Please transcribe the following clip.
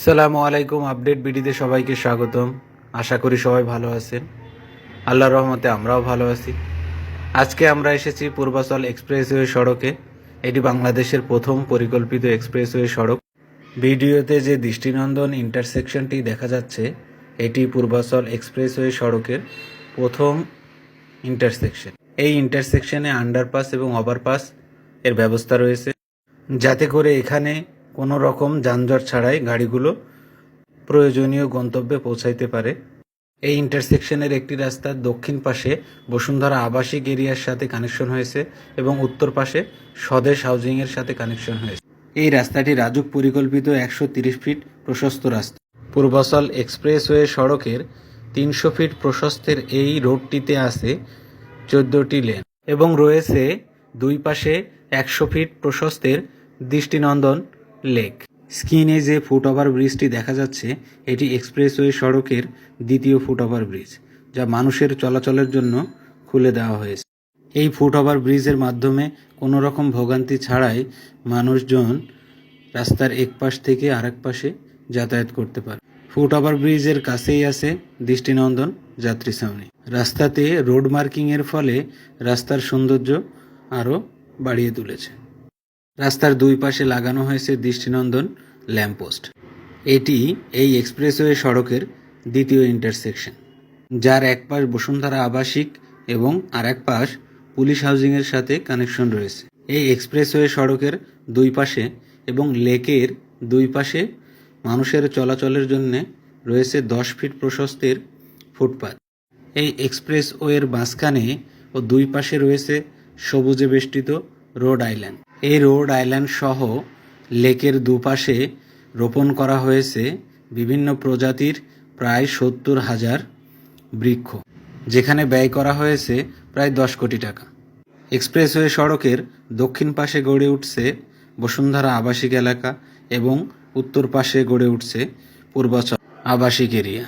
সালামু আলাইকুম। আপডেট বিডিতে সবাইকে স্বাগতম। আশা করি সবাই ভালো আছেন। আল্লাহর রহমতে আমরাও ভালো আছি। আজকে আমরা এসেছি পূর্বাচল এক্সপ্রেসওয়ে সড়কে। এটি বাংলাদেশের প্রথম পরিকল্পিত এক্সপ্রেসওয়ে সড়ক। ভিডিওতে যে দৃষ্টিনন্দন ইন্টারসেকশনটি দেখা যাচ্ছে, এটি পূর্বাচল এক্সপ্রেসওয়ে সড়কের প্রথম ইন্টারসেকশন। এই ইন্টারসেকশনে আন্ডারপাস এবং ওভারপাস এর ব্যবস্থা রয়েছে, যাতে করে এখানে কোনো রকম যানজট ছাড়াই গাড়িগুলো প্রয়োজনীয় গন্তব্যে পৌঁছাইতে পারে। এই ইন্টারসেকশনের একটি রাস্তার দক্ষিণ পাশে বসুন্ধরা আবাসিক এরিয়ার সাথে কানেকশন হয়েছে এবং উত্তর পাশে স্বদেশ হাউজিংয়ের সাথে কানেকশন হয়েছে। এই রাস্তাটি রাজুক পরিকল্পিত 130 ফিট প্রশস্ত রাস্তা। পূর্বাচল এক্সপ্রেসওয়ে সড়কের 300 ফিট প্রশস্তের এই রোডটিতে আছে 14টি লেন এবং রয়েছে দুই পাশে 100 ফিট প্রশস্তের দৃষ্টিনন্দন লেক। স্ক্রিনে যে ফুটওভার ব্রিজটি দেখা যাচ্ছে, এটি এক্সপ্রেসওয়ে সড়কের দ্বিতীয় ফুটওভার ব্রিজ, যা মানুষের চলাচলের জন্য খুলে দেওয়া হয়েছে। এই ফুটওভার ব্রিজের মাধ্যমে কোনো রকম ভোগান্তি ছাড়াই মানুষজন রাস্তার এক পাশ থেকে আরেক পাশে যাতায়াত করতে পারে। ফুটওভার ব্রিজের কাছেই আছে দৃষ্টিনন্দন যাত্রী ছাউনি। রাস্তাতে রোড মার্কিংয়ের ফলে রাস্তার সৌন্দর্য আরও বাড়িয়ে তুলেছে। রাস্তার দুই পাশে লাগানো হয়েছে দৃষ্টিনন্দন ল্যাম্পপোস্ট। এটি এই এক্সপ্রেসওয়ে সড়কের দ্বিতীয় ইন্টারসেকশন, যার এক পাশ বসুন্ধরা আবাসিক এবং আর এক পাশ পুলিশ হাউজিংয়ের সাথে কানেকশন রয়েছে। এই এক্সপ্রেসওয়ে সড়কের দুই পাশে এবং লেকের দুই পাশে মানুষের চলাচলের জন্য রয়েছে 10 ফিট প্রশস্তের ফুটপাত। এই এক্সপ্রেসওয়ের মাঝখানে ও দুই পাশে রয়েছে সবুজে বেষ্টিত রোড আইল্যান্ড। এই রোড আইল্যান্ড সহ লেকের দুপাশে রোপণ করা হয়েছে বিভিন্ন প্রজাতির প্রায় 70,000 বৃক্ষ, যেখানে ব্যয় করা হয়েছে প্রায় 10 কোটি টাকা। এক্সপ্রেসওয়ে সড়কের দক্ষিণ পাশে গড়ে উঠছে বসুন্ধরা আবাসিক এলাকা এবং উত্তর পাশে গড়ে উঠছে পূর্বাচল আবাসিক এরিয়া।